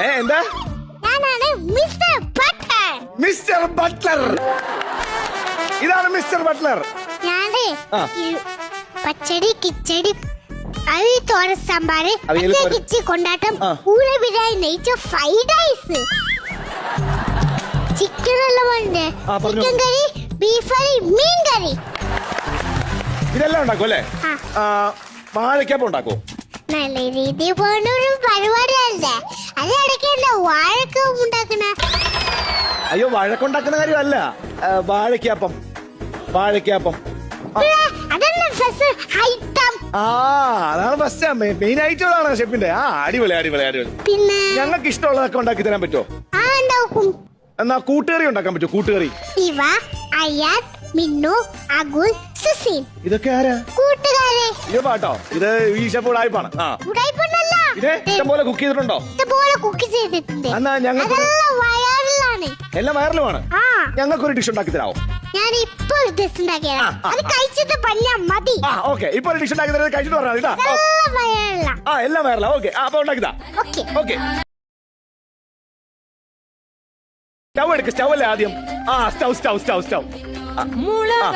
എന്താ? ഞാനാണ് mister Buttler. Mister Buttler. ഇതാണ് മിസ്റ്റർ ബട്ട്ലർ. ഞാനേ പച്ചടി കിച്ചടി അരി തോരൻ സാമ്പാർ കിച്ചി കൊണ്ടാട്ടം ഊരബിരിയാണി നെയ്ച്ചോർ ഫ്രൈഡ് റൈസ് ചിക്കൻ എല്ലാം ഉണ്ട്. ചിക്കൻ കറി ബീഫ് കറി മീൻ കറി ഇതെല്ലാം ഉണ്ടാക്കും അല്ലേ? വാഴയ്ക്കപ്പം ഉണ്ടാക്കോ? നല്ല രീതി പോണ ഒരു പരിപാടിയല്ലേ അത് ഇടയ്ക്കല്ല വാഴക്ക ഉണ്ടാക്കണ. അയ്യോ വഴക്കുണ്ടാക്കുന്ന കാര്യമല്ല, വാഴയ്ക്കപ്പം. വാഴയ്ക്കപ്പം അതാണ് ഫസ്റ്റ് മെയിൻ ആയിട്ടുള്ളതാണ് ഷെഫിന്റെ. അടിപൊളി അടിപൊളി അടിപൊളി. പിന്നെ ഞങ്ങൾക്ക് ഇഷ്ടമുള്ളതൊക്കെ ഉണ്ടാക്കി തരാൻ പറ്റുമോ? എന്നാ കൂട്ടുകറി ഉണ്ടാക്കാൻ പറ്റുമോ? കൂട്ടുകറി. ഇവ അയാൻ മിന്നു അഗുൽ സുസീൻ ഇതൊക്കെ ആരാ? കൂട്ടുകാരെ. ഇത് പാട്ടോ? ഇത് ഈ ഷെഫ് ഉടായ്പാണ്. ഇത് ഇഷ്ടംപോലെ കുക്ക് ചെയ്തിട്ടുണ്ടോ? ഇഷ്ടംപോലെ കുക്ക് ചെയ്തിട്ടുണ്ട്. എന്നാ ഞങ്ങൾക്ക് എല്ലാം വയറിലുമാണ്. ഞങ്ങൾക്കൊരു ഡിഷ് ഉണ്ടാക്കി തരാമോ? ഞാൻ ഇപ്പൊ ഡിഷ് ഉണ്ടാക്കിയാ അത് കഴിച്ചിട്ട് പറഞ്ഞാൽ മതി. ഓക്കെ, ഇപ്പൊ ഒരു ഡിഷ് ഉണ്ടാക്കി തരാം, കഴിച്ചിട്ട് പറഞ്ഞാൽ എല്ലാം വയറില. ഓക്കെ, അപ്പൊ ഉണ്ടാക്കിതാ. ഓക്കെ, സ്റ്റവ് എടുക്ക്. സ്റ്റവ് അല്ലേ ആദ്യം? സ്റ്റവ് സ്റ്റവ് സ്റ്റവ് സ്റ്റവ്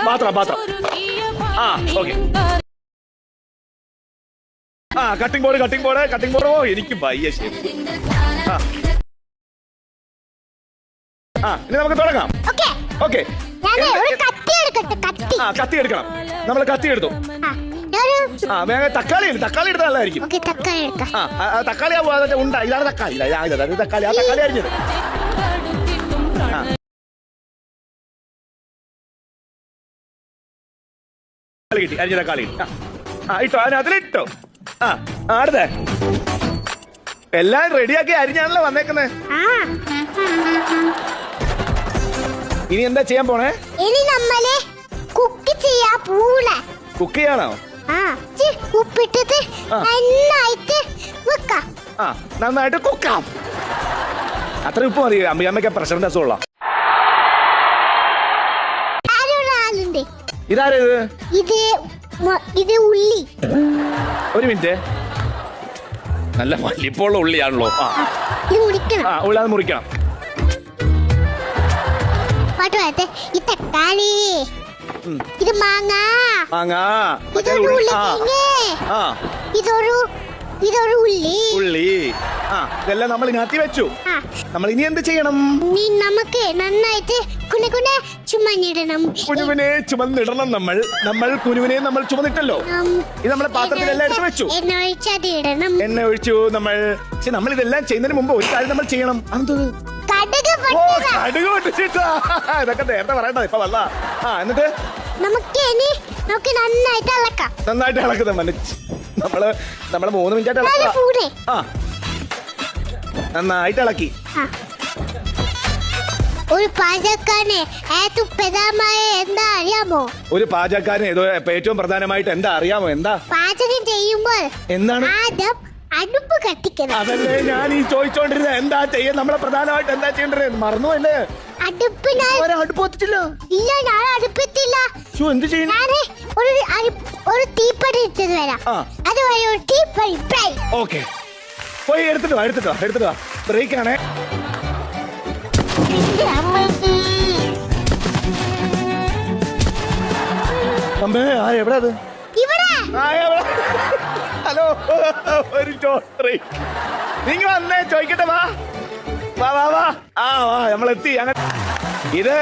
പാത്രം പാത്രം. Okay, cutting board cutting board cutting board. ഓ എനിക്ക് വയ്യ ഷെഫ്. ഇനി നമുക്ക് തുടങ്ങാം. ഓക്കെ, കത്തി എടുക്കണം. നമ്മൾ കത്തി എടുത്തു. വേഗം തക്കാളി തക്കാളി എടുത്താൽ നല്ലതായിരിക്കും. തക്കാളി ഉണ്ട്. ഇതാണ് തക്കാളി. തക്കാളി. ആ തക്കാളി അരിഞ്ഞത് കിട്ടി. അരിഞ്ഞ തക്കാളി ഇട്ടോ, അതിലിട്ടോ. അടുത്തേ എല്ലാം റെഡിയാക്കി അരിഞ്ഞാണല്ലോ വന്നേക്കുന്നത്. ഇനി എന്താ ചെയ്യാൻ പോണേ? ഇനി നമ്മള് കുക്ക് ചെയ്യാ പോണേ. കുക്ക് ചെയ്യാണോ? ഉപ്പിട്ടിട്ട് നന്നായിട്ട് വെക്കാം. നന്നായിട്ട് കുക്കാം. അത്ര ഉപ്പ് മതി. അമ്മയ്ക്ക് പ്രഷറിന്റെ അസുഖമുള്ള. ഇതാരത്? ഇത് ഉള്ളി. ഒരു മിനിറ്റ്. നല്ല വലിപ്പമുള്ള ഉള്ളിയാണല്ലോ. ഉള്ളി അത് മുറിക്കണം. ഈ തക്കാളി, ഇത് മാങ്ങ, ഇതൊരു ഉള്ളി. ഇതെല്ലാം നമ്മൾ ഇതിനകത്ത് വെച്ചു. നമ്മൾ ഇനി എന്ത് ചെയ്യണം? നമുക്ക് നന്നായിട്ട് ചുമന്നിടണം. കുനുവിനെ ചുമന്നിടണം. നമ്മൾ കുനുവിനെ നമ്മൾ ചുമന്നിട്ടല്ലോ. ഇത് നമ്മളെ പാത്രത്തിലെല്ലാം എടുത്ത് വെച്ചു. എണ്ണ ഒഴിച്ചു. നമ്മൾ ഇതെല്ലാം ചെയ്യുന്നതിന് മുമ്പ് ഒരു കാര്യം നമ്മൾ ചെയ്യണം. കടുക് പൊട്ടിച്ചിട്ടാ. ഇതൊക്കെ നേരത്തെ പറയണ്ട, ഇപ്പൊ വല്ല. എന്നിട്ട് നമുക്ക് നന്നായിട്ട് ഇളക്കാം. നന്നായിട്ട് ഇളക്കുന്നത് നമ്മള് 3 മിനിറ്റ് ഇളക്കാം. നന്നായിട്ട് ഇളക്കി. ഒരു പാചകക്കാരന് ഏറ്റവും പ്രധാനമായ എന്താ അറിയാമോ? ഒരു പാചകക്കാരന് ഏറ്റവും പ്രധാനമായിട്ട് എന്താ അറിയാമോ? എന്താ? പാചകം ചെയ്യുമ്പോൾ എന്താണ്? ആദ്യം അടുപ്പ് കത്തിക്കണം. അതല്ലേ ഞാൻ ഈ ചോദിച്ചോണ്ടിരുന്നത്. എന്താ ചെയ്യാൻ? നമ്മളെ പ്രധാനമായിട്ട് എന്താ ചെയ്യേണ്ടത്? മറന്നു അല്ലേ? അടുപ്പ് കത്തിച്ചില്ല. ഇല്ല, ഞാൻ അടുപ്പത്തില്ല. എന്ത് ചെയ്യും? ഒരു തീപ്പടി ഇട്ടത് വരാം. അതുവരെ ഒരു തീപ്പടി. ഓക്കെ, പോയി എടുത്തിട്ടോ. ബ്രേക്ക് ആണേ. എവിടെ അത്? ഹലോ, ഒരു ചോട്ടറി. നിങ്ങൾ വന്നേ ചോദിക്കട്ടെ. വാ നമ്മളെത്തി. ഇത്